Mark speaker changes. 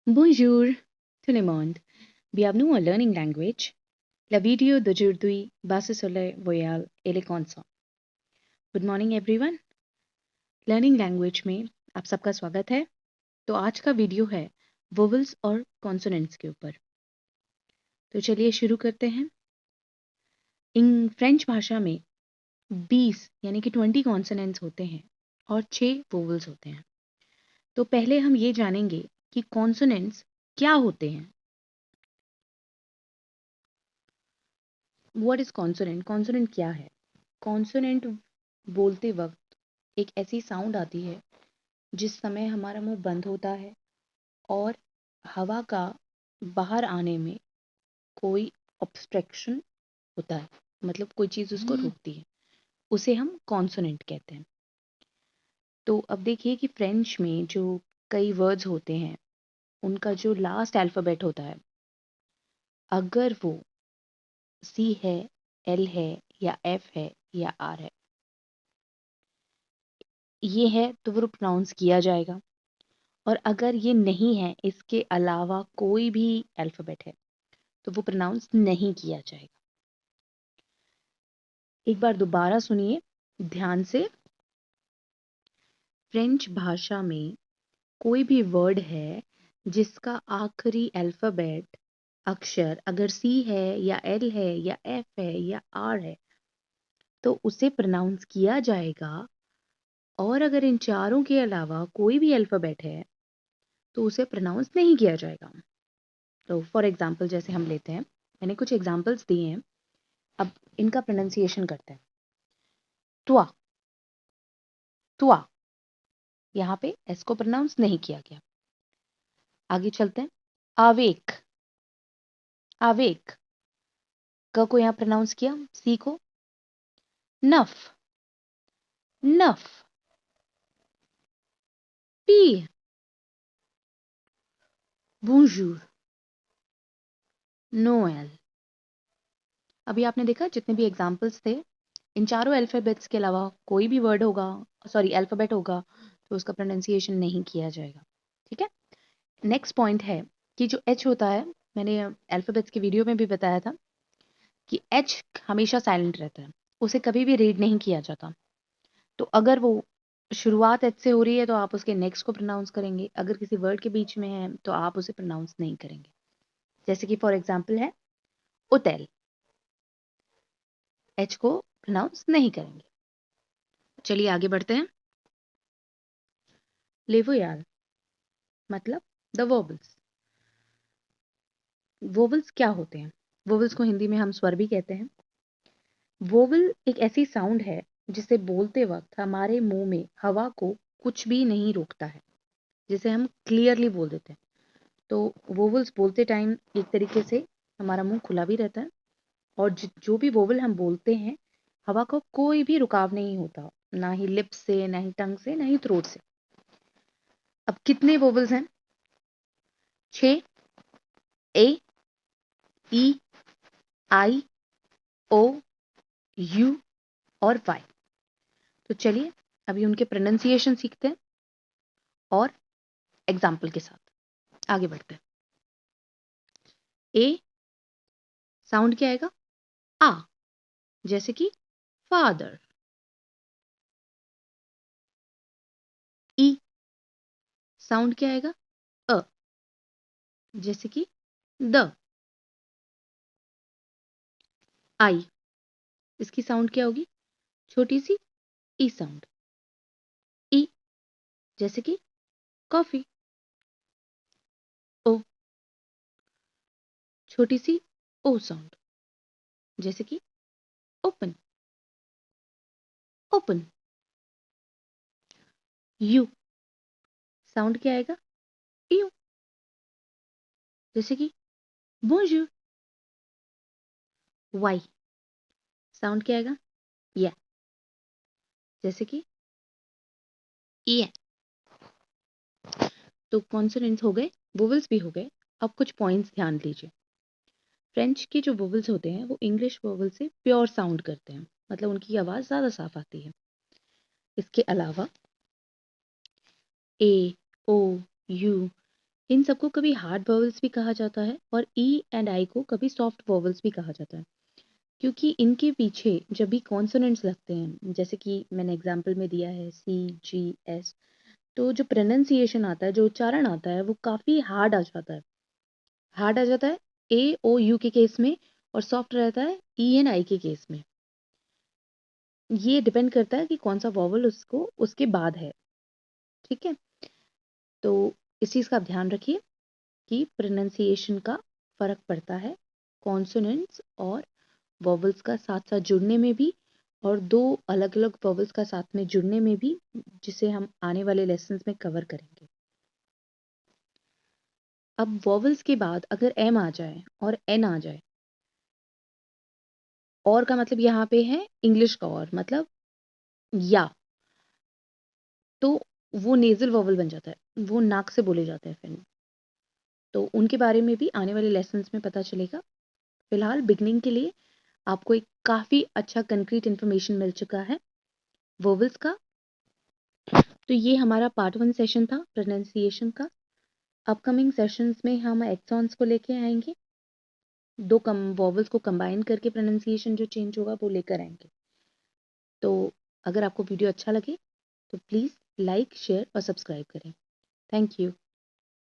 Speaker 1: Bonjour, tout le monde. Bienvenue à Learning Language. La vidéo d'aujourd'hui va se sur les voyelles et les consonnes. Good morning everyone. Learning Language में आप सबका स्वागत है। तो आज का वीडियो है वोवेल्स और कॉन्सोनेंट्स के ऊपर। तो चलिए शुरू करते हैं। इन फ्रेंच भाषा में 20 यानी कि 20 कॉन्सोनेंट्स होते हैं और 6 वोवेल्स होते हैं। तो पहले हम ये जानेंगे कि कॉन्सोनेंट्स क्या होते हैं। What is consonant? कॉन्सोनेंट क्या है? कॉन्सोनेंट बोलते वक्त एक ऐसी साउंड आती है जिस समय हमारा मुंह बंद होता है और हवा का बाहर आने में कोई ऑब्स्ट्रक्शन होता है, मतलब कोई चीज़ उसको रोकती है, उसे हम कॉन्सोनेंट कहते हैं। तो अब देखिए कि फ्रेंच में जो कई वर्ड्स होते हैं उनका जो लास्ट अल्फ़ाबेट होता है, अगर वो सी है, एल है या एफ है या आर है, ये है तो वो प्रोनाउंस किया जाएगा। और अगर ये नहीं है, इसके अलावा कोई भी अल्फ़ाबेट है, तो वो प्रोनाउंस नहीं किया जाएगा। एक बार दोबारा सुनिए ध्यान से। फ्रेंच भाषा में कोई भी वर्ड है जिसका आखिरी अल्फ़ाबेट अक्षर अगर सी है या एल है या एफ है या आर है, तो उसे प्रोनाउंस किया जाएगा। और अगर इन चारों के अलावा कोई भी अल्फ़ाबेट है, तो उसे प्रोनाउंस नहीं किया जाएगा। तो फॉर एग्जाम्पल जैसे हम लेते हैं, मैंने कुछ एग्जाम्पल्स दिए हैं, अब इनका प्रोनाउंसिएशन करते हैं। त्वा, त्वा, यहाँ पे एस को प्रोनाउंस नहीं किया गया। आगे चलते हैं। आवेक, आवेक, क को यहाँ प्रोनाउंस किया, सी को। नफ, नफ, पी, बूंजूर, नोएल। अभी आपने देखा जितने भी एग्जाम्पल्स थे, इन चारों अल्फाबेट्स के अलावा कोई भी वर्ड होगा, सॉरी अल्फाबेट होगा, तो उसका प्रोनाउंसिएशन नहीं किया जाएगा। ठीक है। नेक्स्ट पॉइंट है कि जो एच होता है, मैंने अल्फाबेट्स के वीडियो में भी बताया था कि एच हमेशा साइलेंट रहता है, उसे कभी भी रीड नहीं किया जाता। तो अगर वो शुरुआत एच से हो रही है तो आप उसके नेक्स्ट को प्रोनाउंस करेंगे, अगर किसी वर्ड के बीच में है तो आप उसे प्रोनाउंस नहीं करेंगे। जैसे कि फॉर एग्जाम्पल है होटल, एच को प्रोनाउंस नहीं करेंगे। चलिए आगे बढ़ते हैं। लेवोयाल मतलब द वोवेल्स। वोवेल्स क्या होते हैं? वोवेल्स को हिंदी में हम स्वर भी कहते हैं। वोवेल एक ऐसी साउंड है जिसे बोलते वक्त हमारे मुंह में हवा को कुछ भी नहीं रोकता है, जिसे हम क्लियरली बोल देते हैं। तो वोवेल्स बोलते टाइम एक तरीके से हमारा मुंह खुला भी रहता है, और जो भी वोवेल हम बोलते हैं, हवा का कोई भी रुकाव नहीं होता, ना ही लिप्स से, ना ही टंग से, ना ही थ्रोट से। अब कितने वोवेल्स हैं? 6। ए, ई, आई, ओ, यू और वाई। तो चलिए अभी उनके प्रोनाउंसिएशन सीखते हैं और एग्जाम्पल के साथ आगे बढ़ते हैं। ए साउंड क्या आएगा? आ, जैसे कि फादर। ई साउंड क्या आएगा? अ, जैसे कि द। आई, इसकी साउंड क्या होगी? छोटी सी ई साउंड। ई, जैसे कि कॉफी। ओ, छोटी सी ओ साउंड, जैसे कि ओपन, ओपन। यू साउंड क्या आएगा? यू, जैसे कि बोंजूर। वाई साउंड क्या आएगा? या, जैसे कि ये। तो कॉन्सोनेंट्स हो गए, वोवेल्स भी हो गए। अब कुछ पॉइंट्स ध्यान दीजिए। फ्रेंच के जो वोवेल्स होते हैं वो इंग्लिश वोवेल से प्योर साउंड करते हैं, मतलब उनकी आवाज़ ज़्यादा साफ आती है। इसके अलावा ए, ओ, यू, इन सबको कभी हार्ड वॉवल्स भी कहा जाता है और ई एंड आई को कभी सॉफ्ट वॉवल्स भी कहा जाता है, क्योंकि इनके पीछे जब भी कॉन्सोनेंट्स लगते हैं, जैसे कि मैंने एग्जाम्पल में दिया है सी, जी, एस, तो जो प्रोनाउंसिएशन आता है, जो उच्चारण आता है, वो काफ़ी हार्ड आ जाता है। हार्ड आ जाता है ए ओ यू के केस में और सॉफ्ट रहता है ई एन आई के केस में। ये डिपेंड करता है कि कौन सा वॉवल उसको उसके बाद है। ठीक है, तो इस चीज़ का आप ध्यान रखिए कि प्रोनाउंसिएशन का फ़र्क पड़ता है कॉन्सोनेंट्स और वॉवल्स का साथ साथ जुड़ने में भी, और दो अलग अलग वॉवल्स का साथ में जुड़ने में भी, जिसे हम आने वाले लेसन्स में कवर करेंगे। अब वॉवल्स के बाद अगर एम आ जाए और एन आ जाए, और का मतलब यहाँ पे है इंग्लिश का और मतलब या, तो वो नेज़ल वॉवल बन जाता है, वो नाक से बोले जाते हैं फिर। तो उनके बारे में भी आने वाले लेसन्स में पता चलेगा। फिलहाल बिगनिंग के लिए आपको एक काफ़ी अच्छा कंक्रीट इन्फॉर्मेशन मिल चुका है वोवल्स का। तो ये हमारा पार्ट 1 सेशन था प्रोनाउंसिएशन का। अपकमिंग सेशंस में हम एक्सॉन्स को लेके आएंगे, दो कम वोवल्स को कंबाइन करके प्रोनाउंसिएशन जो चेंज होगा वो लेकर आएंगे। तो अगर आपको वीडियो अच्छा लगे तो प्लीज़ लाइक, शेयर और सब्सक्राइब करें। Thank you.